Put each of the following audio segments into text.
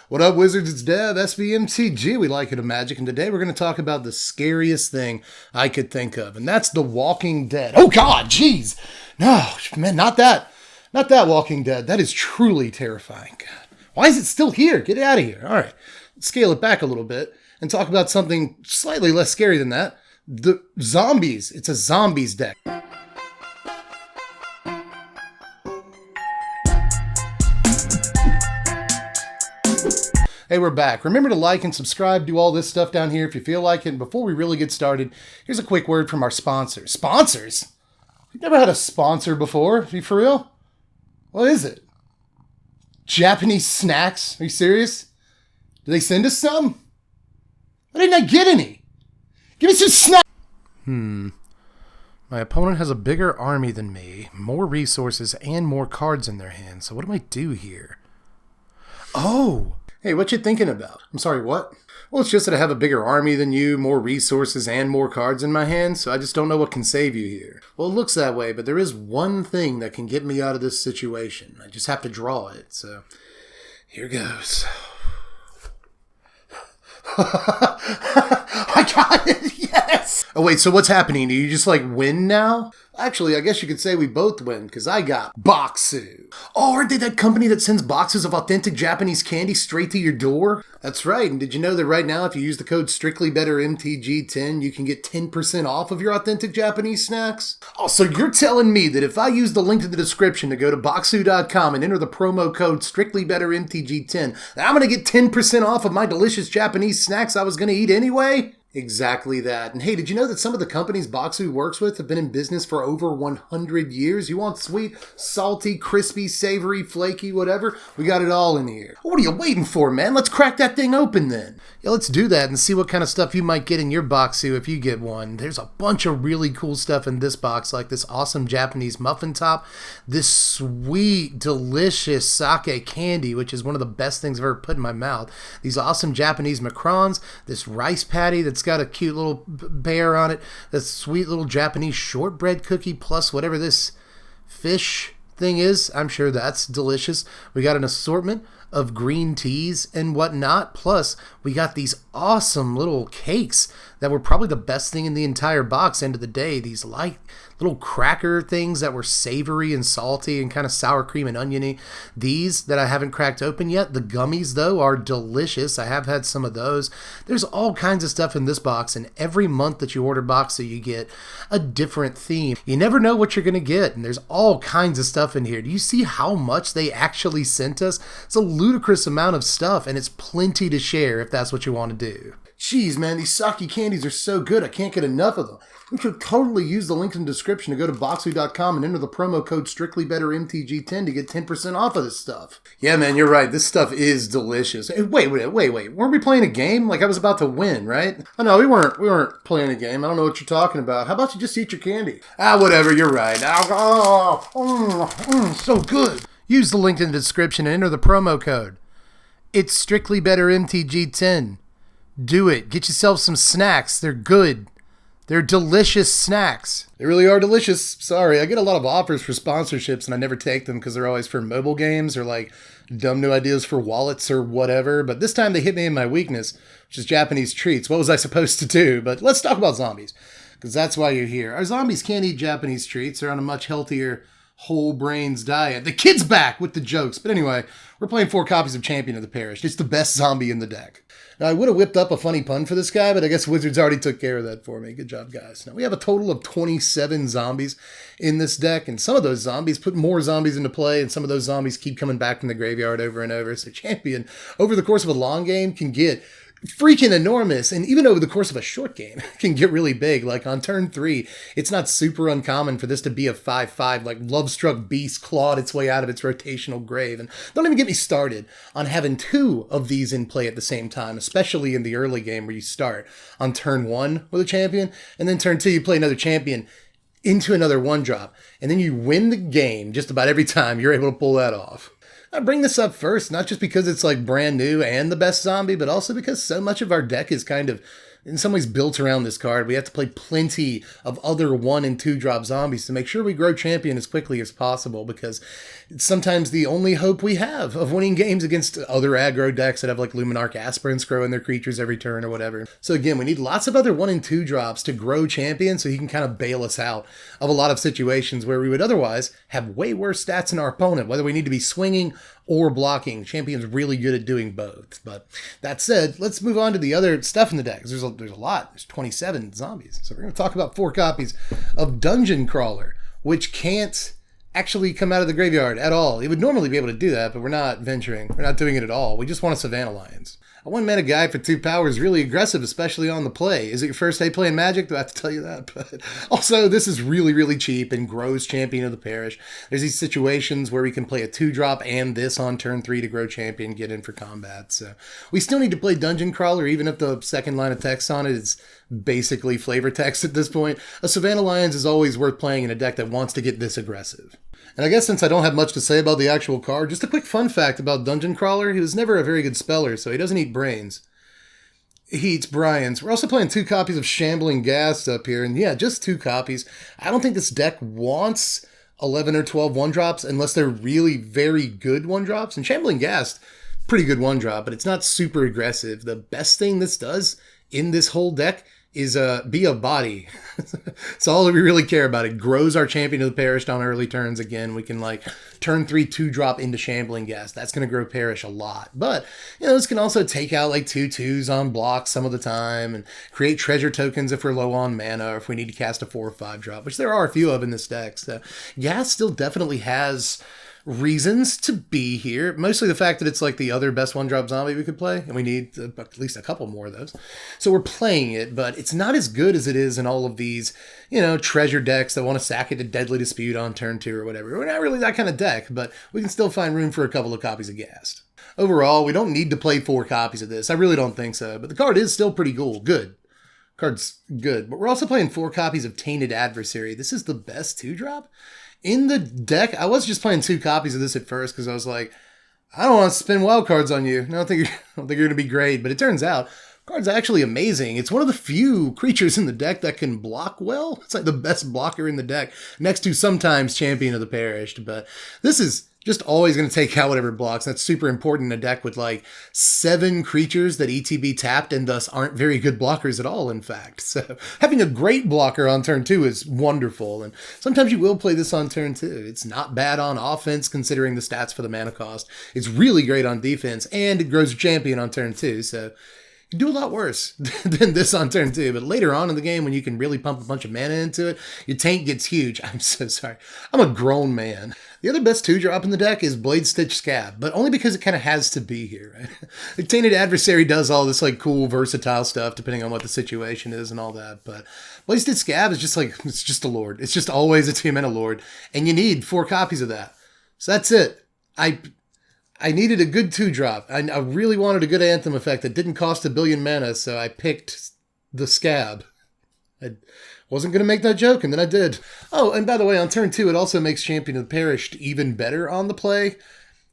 What up, Wizards? It's Dev, SBMTG. We like it of Magic, and today we're going to talk about the scariest thing I could think of, and that's The Walking Dead. Oh God, jeez. No, man, not that. Not that Walking Dead. That is truly terrifying. God. Why is it still here? Get it out of here. All right, let's scale it back a little bit and talk about something slightly less scary than that. The zombies. It's a zombies deck. Hey, we're back. Remember to like and subscribe, do all this stuff down here if you feel like it. And before we really get started, here's a quick word from our sponsors. Sponsors? We've never had a sponsor before. Are you for real? What is it? Japanese snacks? Are you serious? Did they send us some? Why didn't I get any? Give me some snacks! My opponent has a bigger army than me, more resources, and more cards in their hands. So what do I do here? Oh! Hey, what you thinking about? I'm sorry, what? Well, it's just that I have a bigger army than you, more resources, and more cards in my hand, so I just don't know what can save you here. Well, it looks that way, but there is one thing that can get me out of this situation. I just have to draw it, so here goes. I got it, yes! Oh wait, so what's happening? Do you just win now? Actually, I guess you could say we both win, because I got Boxu. Oh, aren't they that company that sends boxes of authentic Japanese candy straight to your door? That's right, and did you know that right now if you use the code StrictlyBetterMTG10, you can get 10% off of your authentic Japanese snacks? Oh, so you're telling me that if I use the link in the description to go to Boxu.com and enter the promo code StrictlyBetterMTG10, that I'm going to get 10% off of my delicious Japanese snacks I was going to eat anyway? Exactly that. And hey, did you know that some of the companies Boxu works with have been in business for over 100 years? You want sweet, salty, crispy, savory, flaky, whatever? We got it all in here. What are you waiting for, man? Let's crack that thing open then. Yeah, let's do that and see what kind of stuff you might get in your Boxu if you get one. There's a bunch of really cool stuff in this box, like this awesome Japanese muffin top, this sweet, delicious sake candy, which is one of the best things I've ever put in my mouth, these awesome Japanese macarons, this rice patty that's got a cute little bear on it, this sweet little Japanese shortbread cookie, plus whatever this fish thing is. I'm sure that's delicious. We got an assortment of green teas and whatnot, plus we got these awesome little cakes that were probably the best thing in the entire box. End of the day, these light little cracker things that were savory and salty and kind of sour cream and oniony. These that I haven't cracked open yet. The gummies, though, are delicious. I have had some of those. There's all kinds of stuff in this box, and every month that you order Boxu, you get a different theme. You never know what you're going to get, and there's all kinds of stuff in here. Do you see how much they actually sent us? It's a ludicrous amount of stuff, and it's plenty to share if that's what you want to do. Jeez, man, these sake candies are so good. I can't get enough of them. We should totally use the link in the description to go to Boxu.com and enter the promo code StrictlyBetterMTG10 to get 10% off of this stuff. Yeah, man, you're right. This stuff is delicious. Hey, wait. Weren't we playing a game? Like I was about to win, right? Oh, no, we weren't playing a game. I don't know what you're talking about. How about you just eat your candy? Whatever, you're right. So good. Use the link in the description and enter the promo code. It's StrictlyBetterMTG10. Do it. Get yourself some snacks. They're good. They're delicious snacks. They really are delicious. Sorry, I get a lot of offers for sponsorships and I never take them because they're always for mobile games or like dumb new ideas for wallets or whatever. But this time they hit me in my weakness, which is Japanese treats. What was I supposed to do? But let's talk about zombies because that's why you're here. Our zombies can't eat Japanese treats. They're on a much healthier whole brains diet. The kid's back with the jokes. But anyway, we're playing 4 copies of Champion of the Parish. It's the best zombie in the deck. Now, I would have whipped up a funny pun for this guy, but I guess Wizards already took care of that for me. Good job, guys. Now, we have a total of 27 zombies in this deck, and some of those zombies put more zombies into play, and some of those zombies keep coming back from the graveyard over and over. So Champion, over the course of a long game, can get freaking enormous, and even over the course of a short game can get really big. Like on turn 3, it's not super uncommon for this to be a 5/5, like Lovestruck Beast clawed its way out of its rotational grave. And don't even get me started on having 2 of these in play at the same time, especially in the early game where you start on turn 1 with a champion, and then turn 2 you play another champion into another 1-drop, and then you win the game just about every time you're able to pull that off. I bring this up first, not just because it's like brand new and the best zombie, but also because so much of our deck is kind of in some ways built around this card. We have to play plenty of other 1 and 2 drop zombies to make sure we grow champion as quickly as possible, because it's sometimes the only hope we have of winning games against other aggro decks that have like Luminarch Aspirants growing their creatures every turn or whatever. So again, we need lots of other 1 and 2 drops to grow champion so he can kind of bail us out of a lot of situations where we would otherwise have way worse stats than our opponent, whether we need to be swinging or blocking. Champion's really good at doing both. But that said, let's move on to the other stuff in the deck. There's a lot. There's 27 zombies. So we're going to talk about 4 copies of Dungeon Crawler, which can't actually come out of the graveyard at all. It would normally be able to do that, but we're not venturing. We're not doing it at all. We just want a Savannah Lions. A 1-mana guy for 2 power is really aggressive, especially on the play. Is it your first day playing Magic? Do I have to tell you that? But also, this is really, really cheap and grows Champion of the Parish. There's these situations where we can play a 2-drop and this on turn 3 to grow Champion, get in for combat. So we still need to play Dungeon Crawler, even if the second line of text on it is basically flavor text at this point. A Savannah Lions is always worth playing in a deck that wants to get this aggressive. And I guess since I don't have much to say about the actual card, just a quick fun fact about Dungeon Crawler. He was never a very good speller, so he doesn't eat brains. He eats Brian's. We're also playing 2 copies of Shambling Ghast up here, and yeah, just 2 copies. I don't think this deck wants 11 or 12 1-drops unless they're really very good 1-drops. And Shambling Ghast, pretty good 1-drop, but it's not super aggressive. The best thing this does in this whole deck is be a body. It's all that we really care about. It grows our Champion of the Parish on early turns. Again, we can like turn 3 2-drop into Shambling Ghast. That's going to grow Parish a lot. But, you know, this can also take out like 2/2s on blocks some of the time and create treasure tokens if we're low on mana or if we need to cast a 4 or 5-drop, which there are a few of in this deck. So Ghast still definitely has reasons to be here. Mostly the fact that it's like the other best 1-drop zombie we could play, and we need at least a couple more of those. So we're playing it, but it's not as good as it is in all of these, you know, treasure decks that want to sack it to Deadly Dispute on turn 2 or whatever. We're not really that kind of deck, but we can still find room for a couple of copies of Ghast. Overall, we don't need to play 4 copies of this. I really don't think so, but the card is still pretty cool. Good. Card's good. But we're also playing 4 copies of Tainted Adversary. This is the best 2-drop in the deck. I was just playing 2 copies of this at first because I was like, I don't want to spin wild cards on you. I don't think you're going to be great. But it turns out the card's actually amazing. It's one of the few creatures in the deck that can block well. It's like the best blocker in the deck, next to sometimes Champion of the Parish. But this is just always going to take out whatever blocks. That's super important in a deck with like 7 creatures that ETB tapped and thus aren't very good blockers at all, in fact. So having a great blocker on turn 2 is wonderful. And sometimes you will play this on turn 2. It's not bad on offense considering the stats for the mana cost. It's really great on defense, and it grows your Champion on turn 2. So you do a lot worse than this on turn 2, but later on in the game when you can really pump a bunch of mana into it, your tank gets huge. I'm so sorry. I'm a grown man. The other best 2-drop in the deck is Blade Stitch Scab, but only because it kind of has to be here, right? The Tainted Adversary does all this like cool versatile stuff depending on what the situation is and all that, but Blade Stitch Scab is just like, it's just a lord. It's just always a 2-mana lord, and you need 4 copies of that. So that's it. I needed a good 2-drop. I really wanted a good Anthem effect that didn't cost 1 billion mana, so I picked the Scab. I wasn't going to make that joke, and then I did. Oh, and by the way, on turn 2, it also makes Champion of the Parish even better on the play.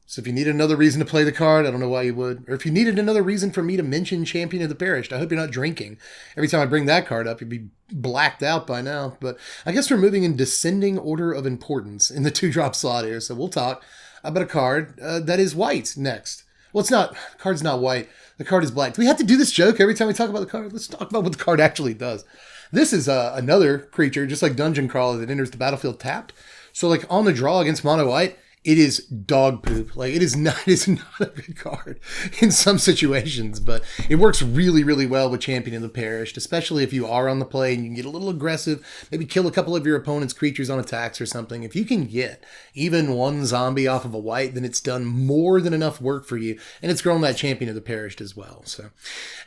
So if you need another reason to play the card, I don't know why you would. Or if you needed another reason for me to mention Champion of the Parish, I hope you're not drinking. Every time I bring that card up, you'd be blacked out by now. But I guess we're moving in descending order of importance in the 2-drop slot here, so we'll talk about a card that is white next. Well, it's not. The card's not white. The card is black. Do we have to do this joke every time we talk about the card? Let's talk about what the card actually does. This is another creature, just like Dungeon Crawler, that enters the battlefield tapped. So, like, on the draw against mono white, it is dog poop. Like, it is not a good card in some situations, but it works really, really well with Champion of the Parish, especially if you are on the play and you can get a little aggressive, maybe kill a couple of your opponent's creatures on attacks or something. If you can get even 1 zombie off of a white, then it's done more than enough work for you, and it's grown that Champion of the Parish as well. So,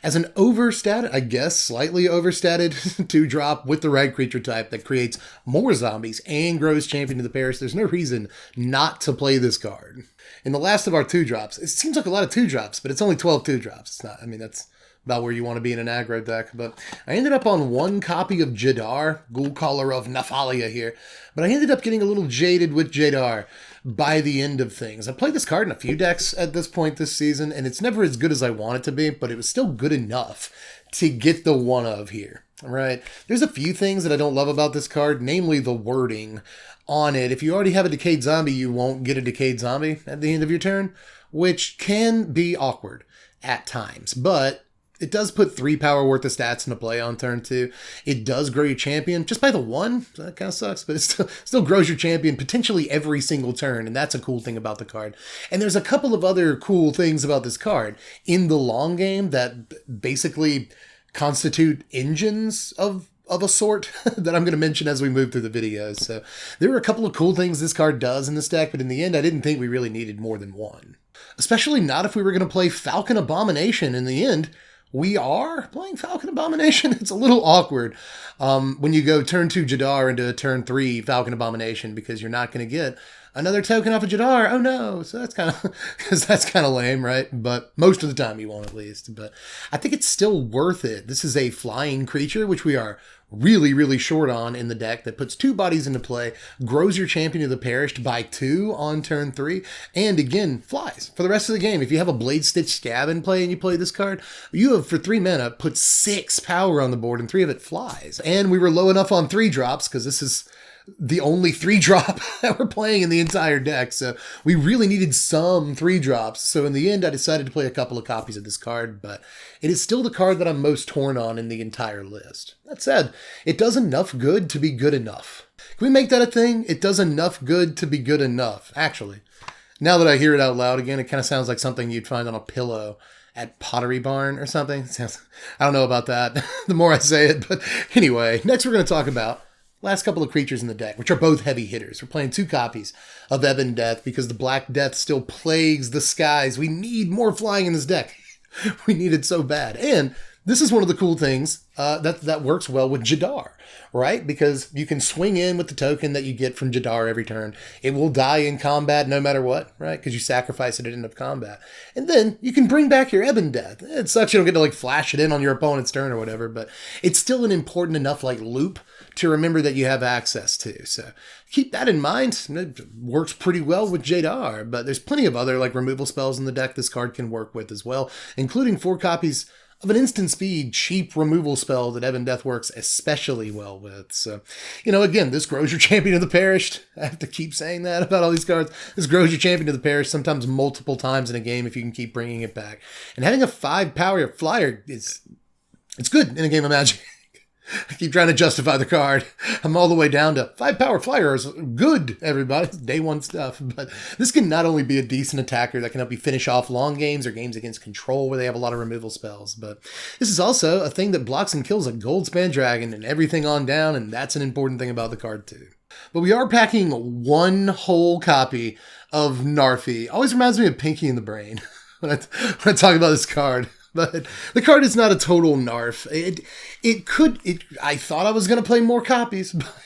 as an overstated, I guess, slightly overstated 2-drop with the red creature type that creates more zombies and grows Champion of the Parish, there's no reason not to play this card. In the last of our 2-drops, it seems like a lot of 2-drops, but it's only 12 2-drops. It's not, I mean, that's about where you want to be in an aggro deck. But I ended up on one copy of Jadar, Ghoulcaller of Nephalia here. But I ended up getting a little jaded with Jadar by the end of things. I played this card in a few decks at this point this season, and it's never as good as I want it to be, but it was still good enough to get the one of here. Right? There's a few things that I don't love about this card, namely the wording on it. If you already have a Decayed Zombie, you won't get a Decayed Zombie at the end of your turn, which can be awkward at times, but it does put 3 power worth of stats into play on turn 2. It does grow your champion just by the 1. So that kind of sucks, but it still grows your champion potentially every single turn, and that's a cool thing about the card. And there's a couple of other cool things about this card in the long game that basically constitute engines of a sort that I'm going to mention as we move through the video. So there are a couple of cool things this card does in this deck, but in the end, I didn't think we really needed more than one. Especially not if we were going to play Falcon Abomination in the end. We are playing Falcon Abomination. It's a little awkward when you go turn 2 Jadar into a turn 3 Falcon Abomination because you're not going to get another token off of Jadar. Oh no. So that's kind of, because that's kind of lame, right? But most of the time you won't, at least. But I think it's still worth it. This is a flying creature, which we are really, really short on in the deck, that puts 2 bodies into play, grows your Champion of the Perished by 2 on turn 3, and again, flies for the rest of the game. If you have a Blade Stitch Scab in play and you play this card, you have, for 3 mana, put 6 power on the board, and 3 of it flies. And we were low enough on 3 drops, because this is the only 3 drop that we're playing in the entire deck, so we really needed some 3 drops. So in the end, I decided to play a couple of copies of this card, but it is still the card that I'm most torn on in the entire list. That said, it does enough good to be good enough. Can we make that a thing? It does enough good to be good enough. Actually, now that I hear it out loud again, it kind of sounds like something you'd find on a pillow at Pottery Barn or something. I don't know about that the more I say it, but anyway, next we're going to talk about last couple of creatures in the deck, which are both heavy hitters. We're playing 2 copies of Ebon Death because the Black Death still plagues the skies. We need more flying in this deck. We need it so bad. And this is one of the cool things that works well with Jadar, right? Because you can swing in with the token that you get from Jadar every turn. It will die in combat no matter what, right? Because you sacrifice it at the end of combat. And then you can bring back your Ebon Death. It sucks you don't get to like flash it in on your opponent's turn or whatever, but it's still an important enough like loop to remember that you have access to. So keep that in mind. It works pretty well with Jadar, but there's plenty of other like removal spells in the deck this card can work with as well, including 4 copies of an instant speed, cheap removal spell that Ebon Death works especially well with. So, again, this grows your Champion of the Perished. I have to keep saying that about all these cards. This grows your Champion of the Perished sometimes multiple times in a game if you can keep bringing it back. And having a 5 power flyer it's good in a game of Magic. I keep trying to justify the card. I'm all the way down to 5 power flyer is good, everybody. It's day 1 stuff. But this can not only be a decent attacker that can help you finish off long games or games against control where they have a lot of removal spells, but this is also a thing that blocks and kills a Goldspan Dragon and everything on down, and that's an important thing about the card too. But we are packing 1 whole copy of Narfi. Always reminds me of Pinky in the Brain when I talk about this card. But the card is not a total narf. I thought I was going to play more copies, but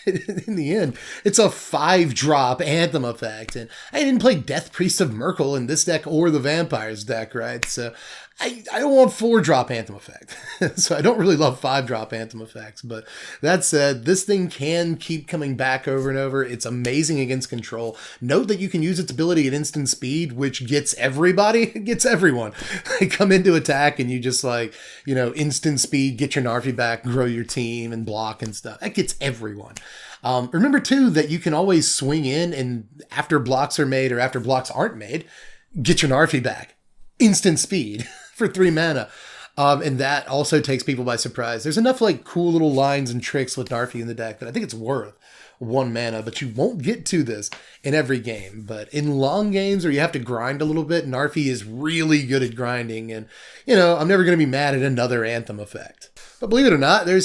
in the end, it's a 5-drop Anthem effect. And I didn't play Death Priest of Merkle in this deck or the Vampires deck, right? So I don't want 4-drop Anthem effect. So I don't really love 5-drop Anthem effects. But that said, this thing can keep coming back over and over. It's amazing against control. Note that you can use its ability at instant speed, which gets everybody. It gets everyone. They come into attack and you just instant speed, get your Narfi back, grow your team and block and stuff. That gets everyone. Remember too that you can always swing in and after blocks are made or after blocks aren't made, get your Narfi back. Instant speed for 3 mana. And that also takes people by surprise. There's enough like cool little lines and tricks with Narfi in the deck that I think it's worth 1 mana, but you won't get to this in every game. But in long games where you have to grind a little bit, Narfi is really good at grinding. And, I'm never going to be mad at another Anthem effect. But believe it or not, there are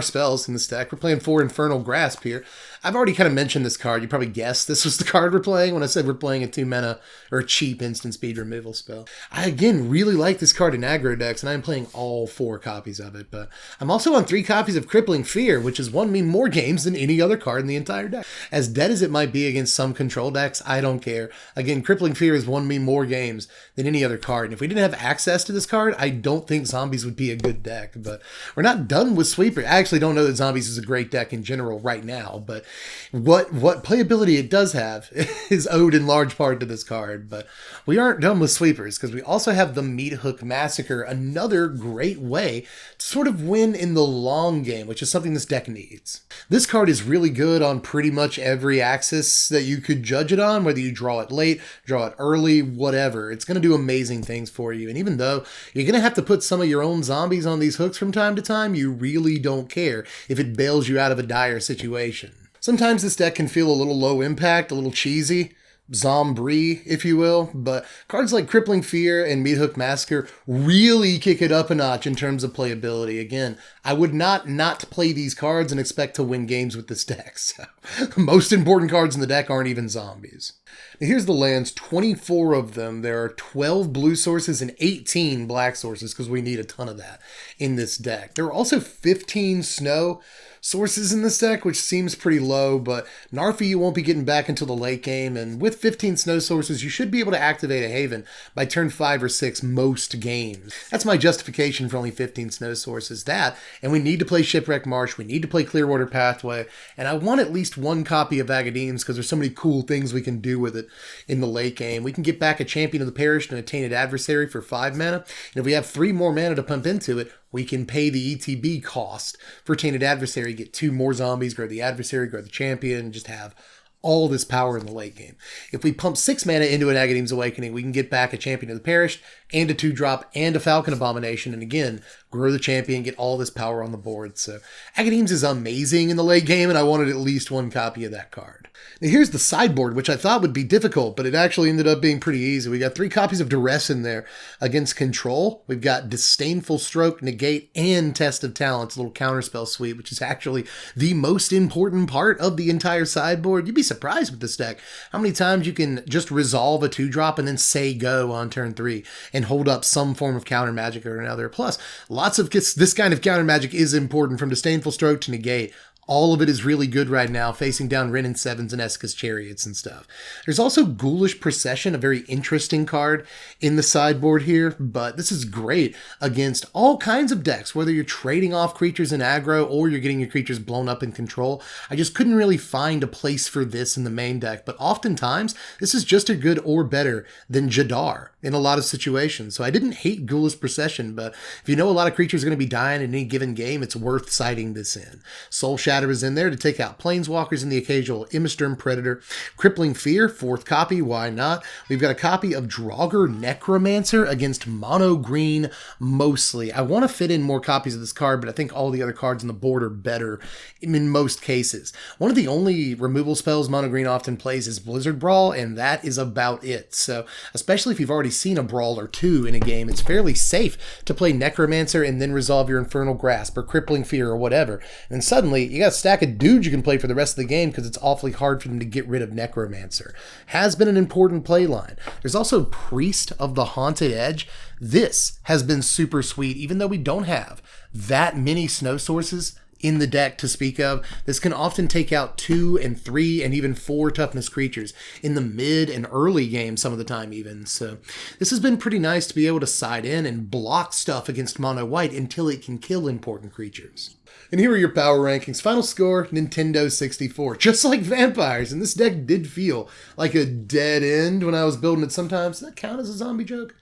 spells in this deck. We're playing 4 Infernal Grasp here. I've already kind of mentioned this card. You probably guessed this was the card we're playing when I said we're playing a 2-mana or a cheap instant speed removal spell. I, again, really like this card in aggro decks, and I'm playing all 4 copies of it. But I'm also on 3 copies of Crippling Fear, which has won me more games than any other card in the entire deck. As dead as it might be against some control decks, I don't care. Again, Crippling Fear has won me more games than any other card. And if we didn't have access to this card, I don't think Zombies would be a good deck. But we're not done with Sweeper. I actually don't know that Zombies is a great deck in general right now, but what playability it does have is owed in large part to this card. But we aren't done with Sweepers, because we also have the Meat Hook Massacre, another great way to sort of win in the long game, which is something this deck needs. This card is really good on pretty much every axis that you could judge it on, whether you draw it late, draw it early, whatever. It's going to do amazing things for you. And even though you're going to have to put some of your own zombies on these hooks from time to time, you really don't care if it bails you out of a dire situation. Sometimes this deck can feel a little low impact, a little cheesy, zombie, if you will, but cards like Crippling Fear and Meat Hook Massacre really kick it up a notch in terms of playability. Again, I would not play these cards and expect to win games with this deck. So, the most important cards in the deck aren't even zombies. Now here's the lands, 24 of them. There are 12 blue sources and 18 black sources, because we need a ton of that in this deck. There are also 15 snow sources in this deck, which seems pretty low, but Narfi you won't be getting back until the late game, and with 15 snow sources, you should be able to activate a Haven by turn 5 or 6 most games. That's my justification for only 15 snow sources. That, and we need to play Shipwreck Marsh, we need to play Clearwater Pathway, and I want at least 1 copy of Agadeem's, because there's so many cool things we can do with it in the late game. We can get back a Champion of the Parish and a Tainted Adversary for 5 mana, and if we have 3 more mana to pump into it, we can pay the ETB cost for Tainted Adversary, get 2 more zombies, grow the adversary, grow the champion, and just have all this power in the late game. If we pump 6 mana into an Agadeem's Awakening, we can get back a Champion of the Parish, and a 2-drop, and a Falcon Abomination, and again, grow the champion, get all this power on the board. So Agadeem's is amazing in the late game, and I wanted at least 1 copy of that card. Now here's the sideboard, which I thought would be difficult, but it actually ended up being pretty easy. We got 3 copies of Duress in there against Control. We've got Disdainful Stroke, Negate, and Test of Talents, a little counterspell suite, which is actually the most important part of the entire sideboard. You'd be surprised with this deck how many times you can just resolve a 2-drop and then say go on turn 3 and hold up some form of counter magic or another. Plus, lots of this kind of counter magic is important, from Disdainful Stroke to Negate. All of it is really good right now, facing down Rin and Sevens and Esca's Chariots and stuff. There's also Ghoulish Procession, a very interesting card in the sideboard here, but this is great against all kinds of decks, whether you're trading off creatures in aggro or you're getting your creatures blown up in control. I just couldn't really find a place for this in the main deck, but oftentimes this is just as good or better than Jadar in a lot of situations. So I didn't hate Ghoulish Procession, but if you know a lot of creatures are going to be dying in any given game, it's worth citing this in. Soul Shatter is in there to take out Planeswalkers and the occasional Immisturm Predator. Crippling Fear, 4th copy, why not? We've got a copy of Draugr Necromancer against mono green mostly. I want to fit in more copies of this card, but I think all the other cards on the board are better in most cases. One of the only removal spells mono green often plays is Blizzard Brawl, and that is about it. So especially if you've already seen a Brawl or 2 in a game, it's fairly safe to play Necromancer and then resolve your Infernal Grasp or Crippling Fear or whatever. And suddenly you got a stack of dudes you can play for the rest of the game, because it's awfully hard for them to get rid of Necromancer. Has been an important play line. There's also Priest of the Haunted Edge. This has been super sweet, even though we don't have that many snow sources in the deck to speak of. This can often take out 2 and 3 and even 4 toughness creatures in the mid and early game some of the time even. So this has been pretty nice to be able to side in and block stuff against mono white until it can kill important creatures. And here are your power rankings. Final score, Nintendo 64. Just like Vampires, and this deck did feel like a dead end when I was building it sometimes. Does that count as a zombie joke?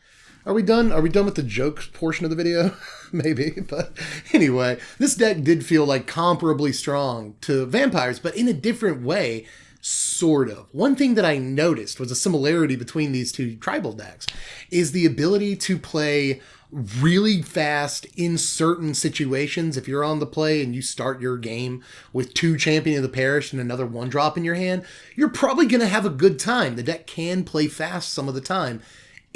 Are we done? Are we done with the joke portion of the video? Maybe, but anyway, this deck did feel like comparably strong to Vampires, but in a different way, sort of. One thing that I noticed was a similarity between these 2 tribal decks is the ability to play really fast in certain situations. If you're on the play and you start your game with 2 Champion of the Parish and another 1-drop in your hand, you're probably going to have a good time. The deck can play fast some of the time.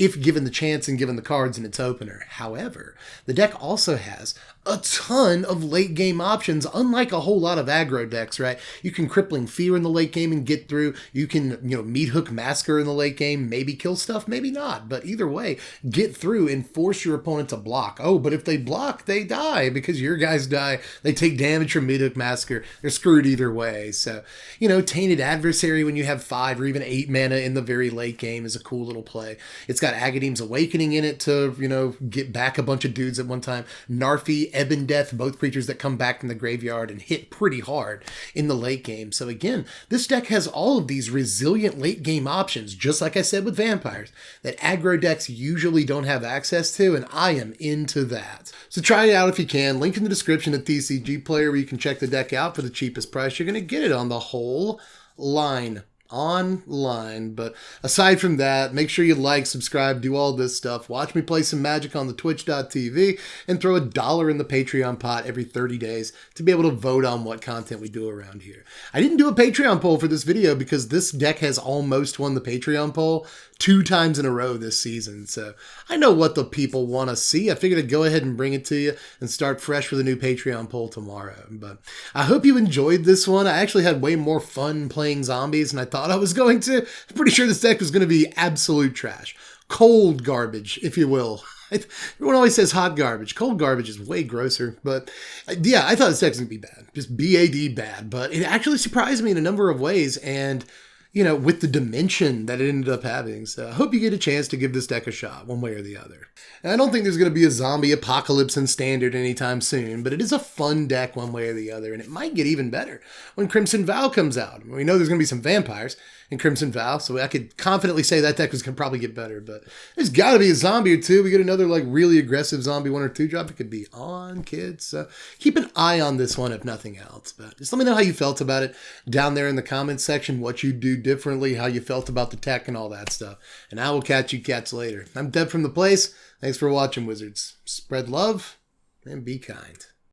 if given the chance and given the cards in its opener. However, the deck also has a ton of late game options, unlike a whole lot of aggro decks, right? You can Crippling Fear in the late game and get through. You can, Meat Hook Massacre in the late game, maybe kill stuff, maybe not. But either way, get through and force your opponent to block. Oh, but if they block, they die because your guys die. They take damage from Meat Hook Massacre. They're screwed either way. So, Tainted Adversary when you have 5 or even 8 mana in the very late game is a cool little play. It's got Agadeem's Awakening in it to, get back a bunch of dudes at one time. Narfi, Ebon Death, both creatures that come back from the graveyard and hit pretty hard in the late game. So again, this deck has all of these resilient late game options, just like I said with vampires, that aggro decks usually don't have access to, and I am into that. So try it out if you can. Link in the description at TCG Player where you can check the deck out for the cheapest price. You're going to get it on the whole line. Online. But aside from that, make sure you like, subscribe, do all this stuff. Watch me play some Magic on the twitch.tv and throw $1 in the Patreon pot every 30 days to be able to vote on what content we do around here. I didn't do a Patreon poll for this video because this deck has almost won the Patreon poll 2 times in a row this season. So I know what the people want to see. I figured I'd go ahead and bring it to you and start fresh with a new Patreon poll tomorrow. But I hope you enjoyed this one. I actually had way more fun playing zombies than I thought I was going to. I'm pretty sure this deck was going to be absolute trash. Cold garbage, if you will. Everyone always says hot garbage. Cold garbage is way grosser. But yeah, I thought this deck was going to be bad. Just BAD bad. But it actually surprised me in a number of ways. And with the dimension that it ended up having. So I hope you get a chance to give this deck a shot, one way or the other. And I don't think there's going to be a zombie apocalypse in Standard anytime soon, but it is a fun deck one way or the other, and it might get even better when Crimson Vow comes out. We know there's going to be some vampires in Crimson Vow, so I could confidently say that deck was going to probably get better, but there's got to be a zombie or two. We get another really aggressive zombie 1 or 2 drop. It could be on, kids. So keep an eye on this one if nothing else. But just let me know how you felt about it down there in the comments section, what you do differently, how you felt about the tech and all that stuff. And I will catch you cats later. I'm Deb from The Place. Thanks for watching, Wizards. Spread love and be kind.